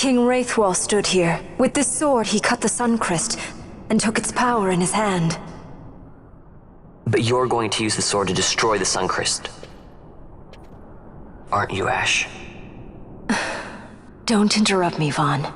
King Wraithwall stood here. With this sword, he cut the Sun-cryst and took its power in his hand. But you're going to use the sword to destroy the Sun-cryst. Aren't you, Ash? Don't interrupt me, Vaughn.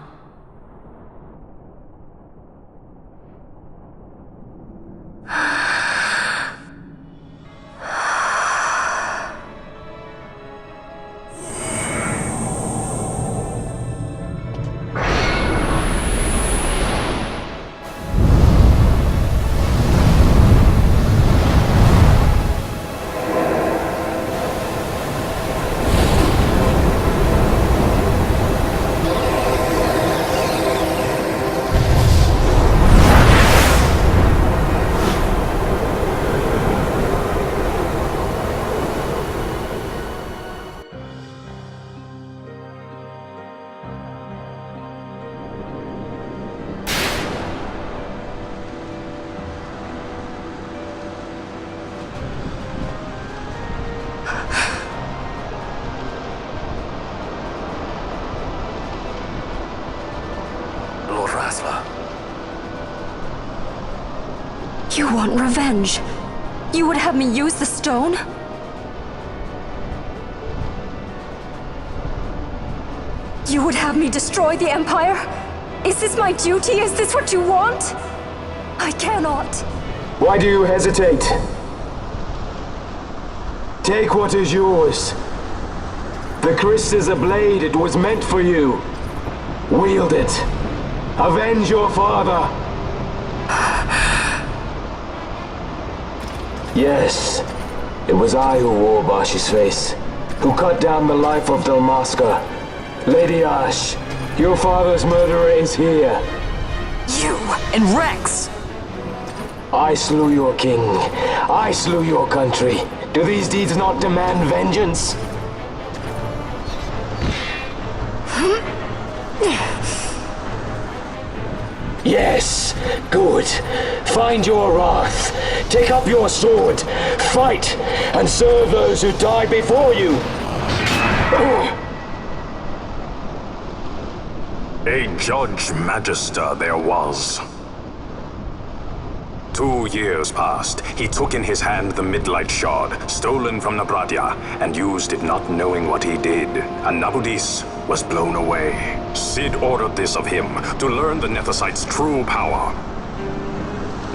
You want revenge? You would have me use the stone? You would have me destroy the Empire? Is this my duty? Is this what you want? I cannot. Why do you hesitate? Take what is yours. The Cryst is a blade. It was meant for you. Wield it. Avenge your father. Yes, it was I who wore Bashi's face, who cut down the life of Dalmasca. Lady Ash, your father's murderer is here. You and Rex! I slew your king. I slew your country. Do these deeds not demand vengeance? Yes, good. Find your wrath. Take up your sword. Fight, and serve those who died before you. A Judge Magister there was. 2 years passed. He took in his hand the Midlight Shard, stolen from Nabradia, and used it not knowing what he did. And Nabudis was blown away. Sid ordered this of him, to learn the Nethicite's true power.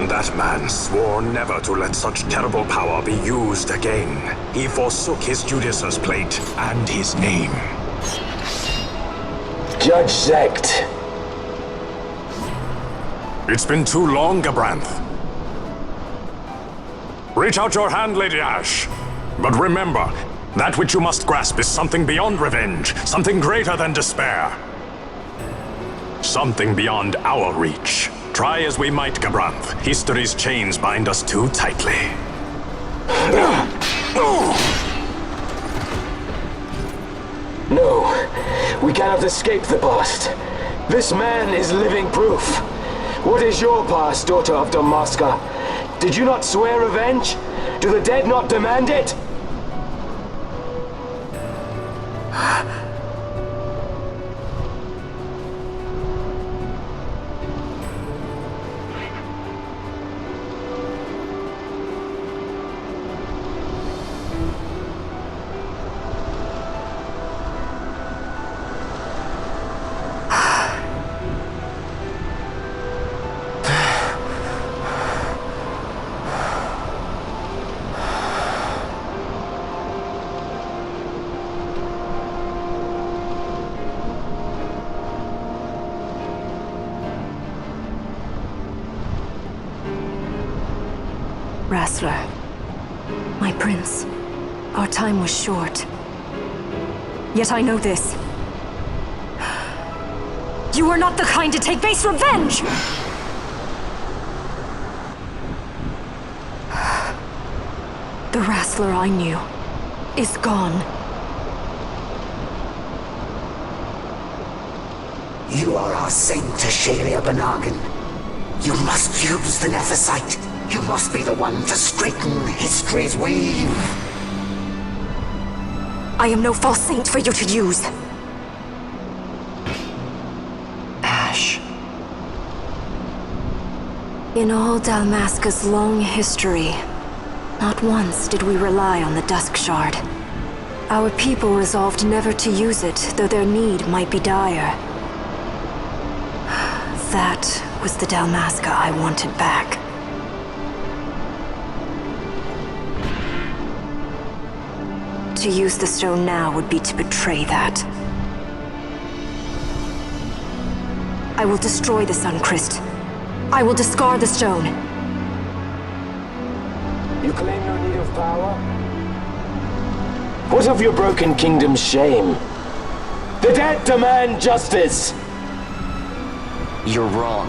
That man swore never to let such terrible power be used again. He forsook his Judaser's plate and his name. Judge Zect. It's been too long, Gabranth. Reach out your hand, Lady Ash. But remember, that which you must grasp is something beyond revenge, something greater than despair. Something beyond our reach. Try as we might, Gabranth, history's chains bind us too tightly. No, we cannot escape the past. This man is living proof. What is your past, daughter of Dalmasca? Did you not swear revenge? Do the dead not demand it? Rassler, my prince, our time was short. Yet I know this. You are not the kind to take base revenge! The Rassler I knew is gone. You are our saint, Tashalia Banagin. You must use the Nethicite. You must be the one to straighten history's weave. I am no false saint for you to use. In all Dalmasca's long history, not once did we rely on the Dusk Shard. Our people resolved never to use it, though their need might be dire. That was the Dalmasca I wanted back. To use the stone now would be to betray that. I will destroy the Sun-cryst. I will discard the stone. You claim no need of power? What of your broken kingdom's shame? The dead demand justice! You're wrong.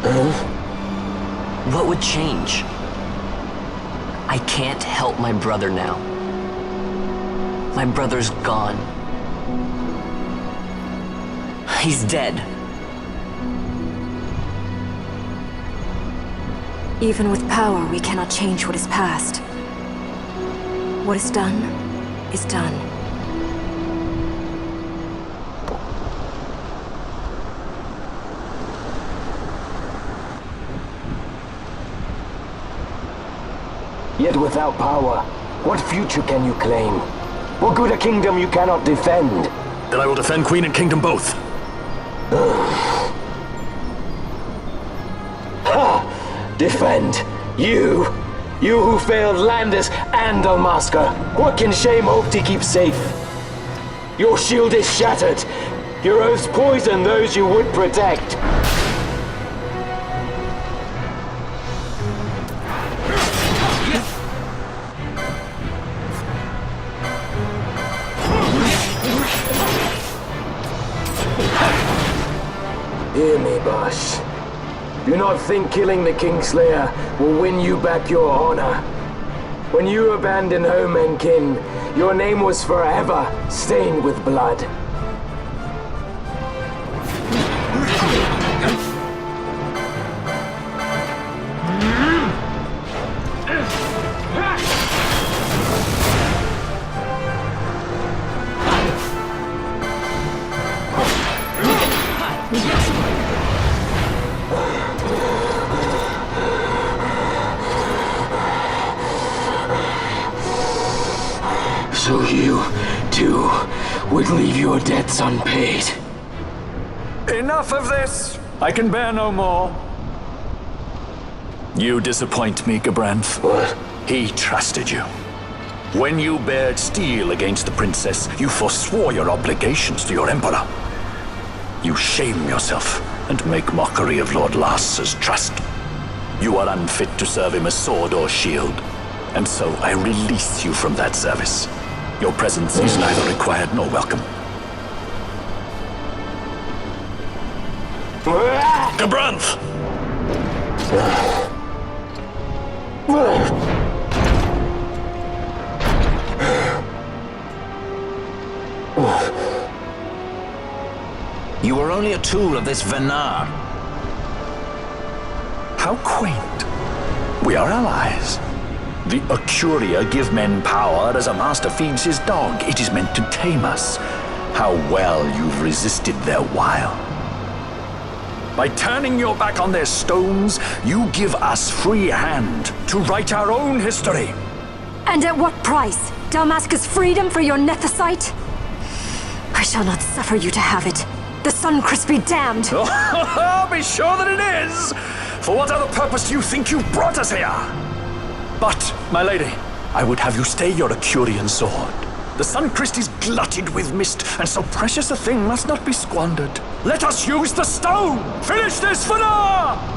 Huh? What would change? I can't help my brother now. My brother's gone. He's dead. Even with power, we cannot change what is past. What is done, is done. Yet without power, what future can you claim? What good a kingdom you cannot defend? Then I will defend Queen and Kingdom both. Ha! Defend? You? You who failed Landis and Dalmasca. What can shame hope to keep safe? Your shield is shattered. Your oaths poison those you would protect. Hear me, Bosh. Do not think killing the Kingslayer will win you back your honor. When you abandoned home and kin, your name was forever stained with blood. So you, too, would leave your debts unpaid. Enough of this! I can bear no more. You disappoint me, Gabranth. What? He trusted you. When you bared steel against the princess, you forswore your obligations to your emperor. You shame yourself and make mockery of Lord Lars's trust. You are unfit to serve him as sword or shield, and so I release you from that service. Your presence is neither required nor welcome. Gabranth! You were only a tool of this Venar. How quaint. We are allies. The Acuria give men power as a master feeds his dog. It is meant to tame us. How well you've resisted their wile. By turning your back on their stones, you give us free hand to write our own history. And at what price? Dalmasca's freedom for your nethicite? I shall not suffer you to have it. The Sun-cryst be damned! Be sure that it is! For what other purpose do you think you brought us here? But, my lady, I would have you stay your Acurian sword. The Sun-cryst is glutted with mist, and so precious a thing must not be squandered. Let us use the stone! Finish this for now!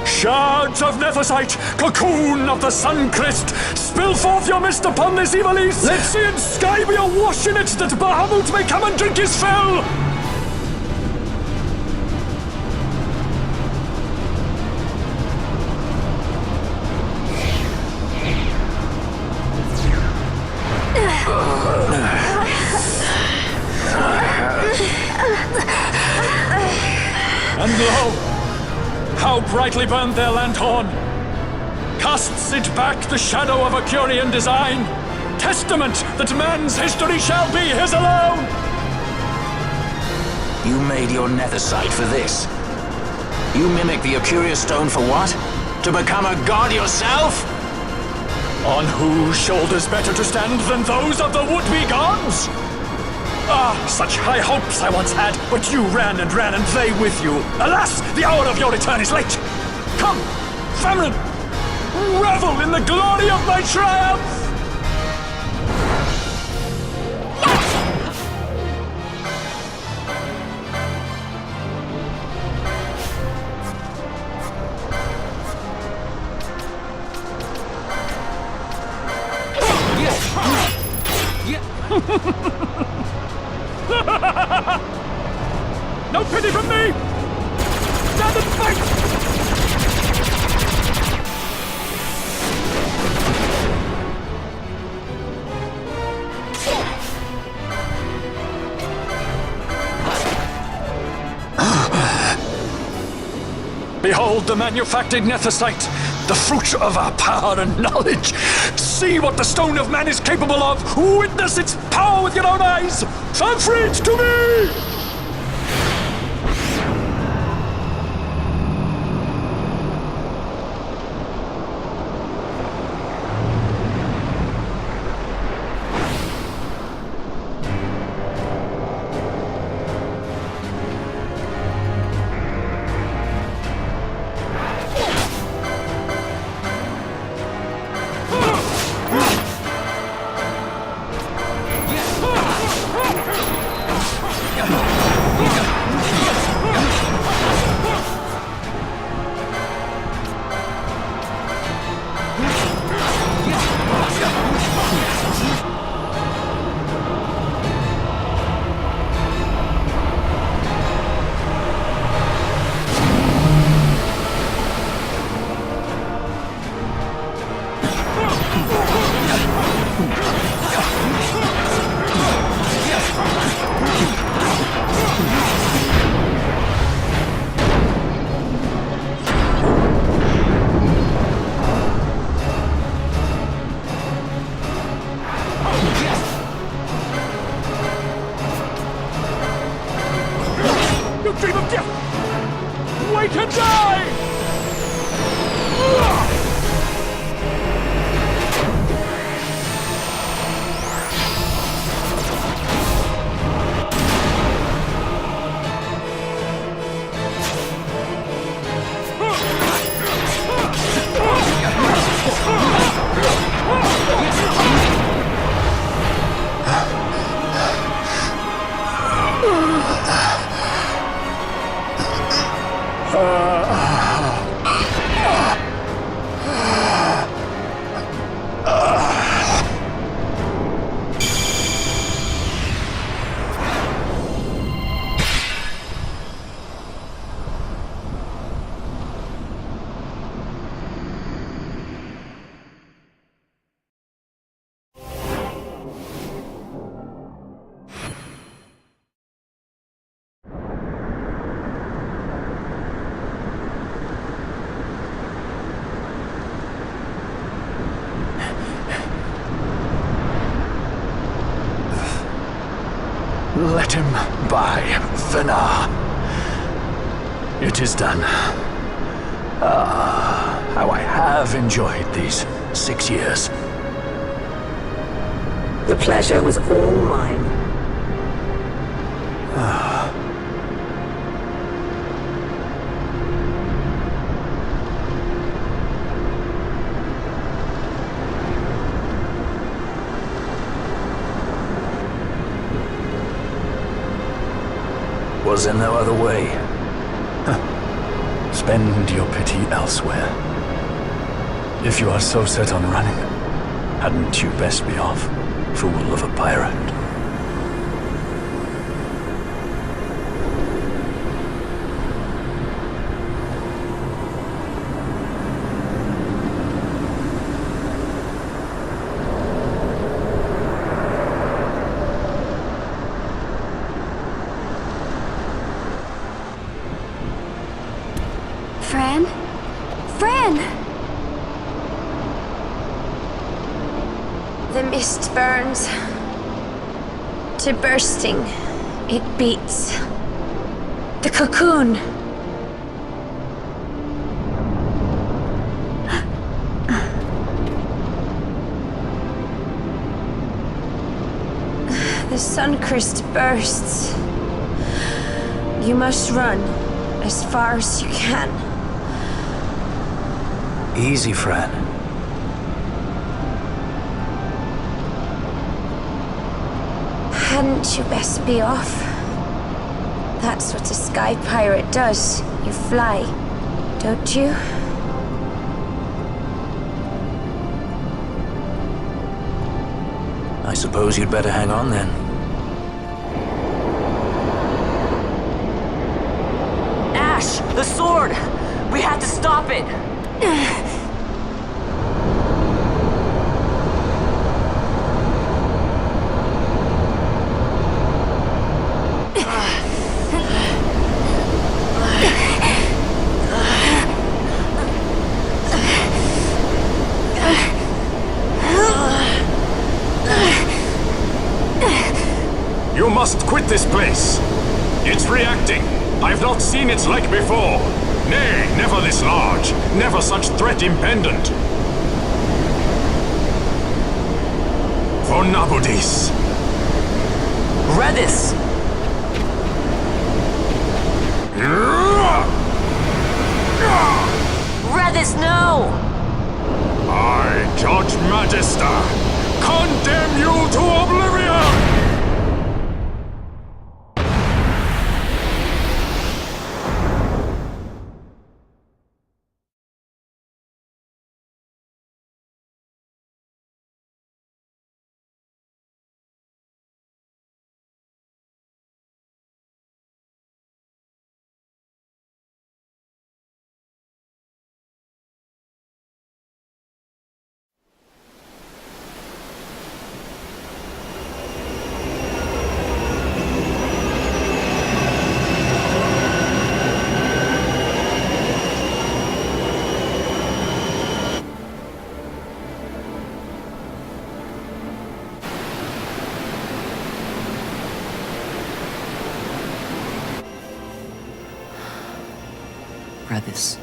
Shards of nethicite, cocoon of the Sun-cryst, spill forth your mist upon this evil east. Let sea and sky be awash in it, that Bahamut may come and drink his fill. And lo, how brightly burned their lanthorn! Casts it back the shadow of a Curian design, testament that man's history shall be his alone! You made your nethicite for this? You mimic the Ocuria stone for what? To become a god yourself? On whose shoulders better to stand than those of the would-be gods? Ah, such high hopes I once had, but you ran and they with you. Alas, the hour of your return is late! Come, famine! Revel in the glory of my triumph! No pity from me! Stand and fight! Behold the manufactured nethicite, the fruit of our power and knowledge. See what the stone of man is capable of. Witness its power with your own eyes. Transfer it to me! Dream of death! Wake and die! Let him by, Venar. It is done. Ah, how I have enjoyed these 6 years. The pleasure was all mine. Was there no other way? Spend your pity elsewhere. If you are so set on running, hadn't you best be off, fool of a pirate? Friend? The mist burns. To bursting, it beats. The cocoon. The Sun-cryst bursts. You must run as far as you can. Easy, Fran. Hadn't you best be off? That's what a sky pirate does. You fly, don't you? I suppose you'd better hang on then. Ash! The sword! We have to stop it! You must quit this place. It's reacting. I've not seen its like before. Nay, never this large. Never such threat impendent. For Nabudis. Redis! Redis, no! I, Judge Magister, condemn you to oblivion! Redis.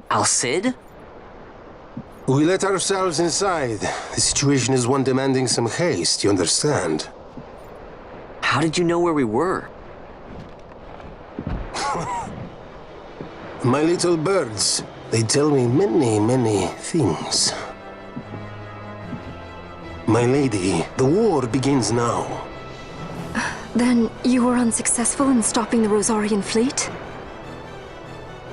Al-Cid? We let ourselves inside. The situation is one demanding some haste, you understand? How did you know where we were? My little birds, they tell me many, many things. My lady, the war begins now. Then you were unsuccessful in stopping the Rosarian fleet?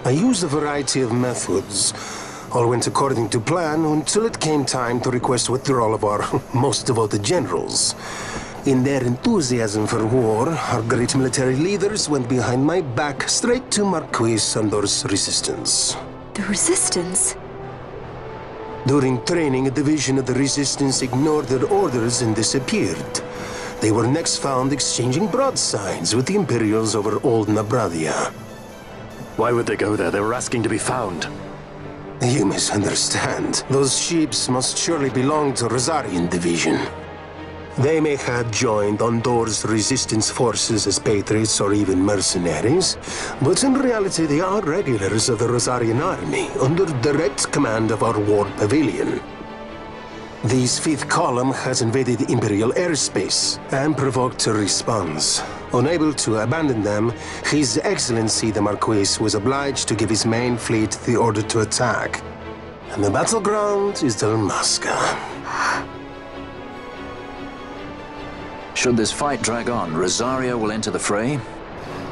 I used a variety of methods. All went according to plan until it came time to request withdrawal of our most devoted generals. In their enthusiasm for war, our great military leaders went behind my back straight to Marquis Sandor's resistance. The Resistance? During training, a division of the Resistance ignored their orders and disappeared. They were next found exchanging broadsides with the Imperials over Old Nabradia. Why would they go there? They were asking to be found. You misunderstand. Those ships must surely belong to Rosarian division. They may have joined Ondor's resistance forces as patriots or even mercenaries, but in reality they are regulars of the Rosarian army, under direct command of our war pavilion. This fifth column has invaded Imperial airspace and provoked a response. Unable to abandon them, His Excellency the Marquis was obliged to give his main fleet the order to attack. And the battleground is Dalmasca. Should this fight drag on, Rosaria will enter the fray.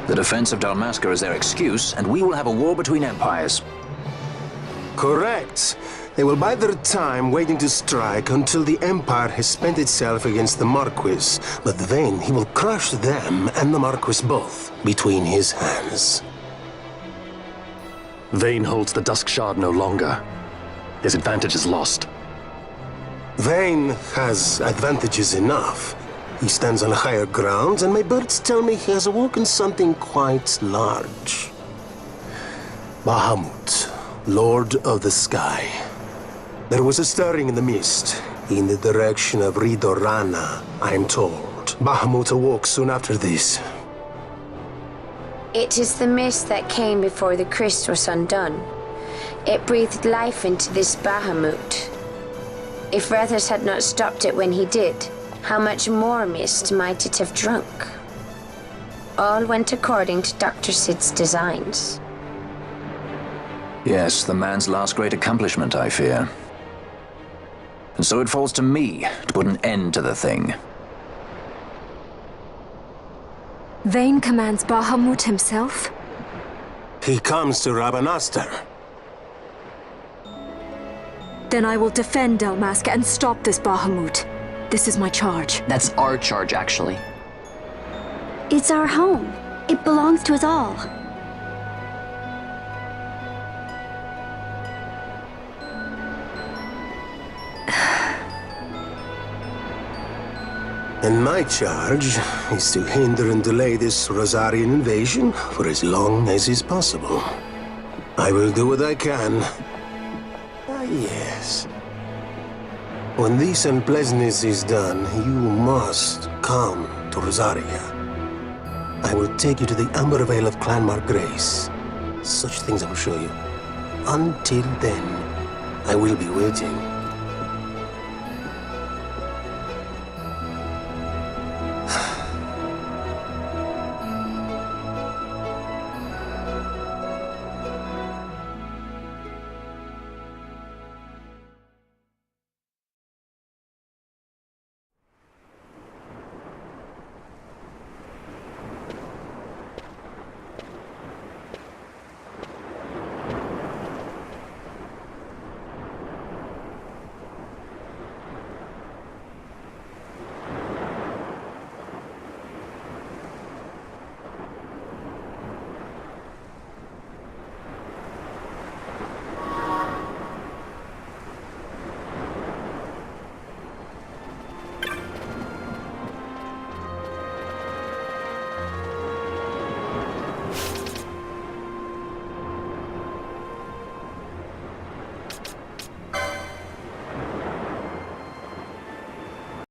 The defense of Dalmasca is their excuse, and we will have a war between empires. Correct. They will bide their time waiting to strike until the Empire has spent itself against the Marquis. But then he will crush them and the Marquis both between his hands. Vayne holds the Dusk Shard no longer. His advantage is lost. Vayne has advantages enough. He stands on higher ground, and my birds tell me he has awoken something quite large. Bahamut, Lord of the Sky. There was a stirring in the mist, in the direction of Ridorana, I am told. Bahamut awoke soon after this. It is the mist that came before the Cryst was undone. It breathed life into this Bahamut. If Rethus had not stopped it when he did, how much more mist might it have drunk? All went according to Dr. Sid's designs. Yes, the man's last great accomplishment, I fear. And so it falls to me to put an end to the thing. Vayne commands Bahamut himself? He comes to Rabanastar. Then I will defend Dalmasca and stop this Bahamut. This is my charge. That's our charge, actually. It's our home. It belongs to us all. And my charge is to hinder and delay this Rosarian invasion for as long as is possible. I will do what I can. Ah, yes. When this unpleasantness is done, you must come to Rosaria. I will take you to the Amber Vale of Clan Margrace. Such things I will show you. Until then, I will be waiting.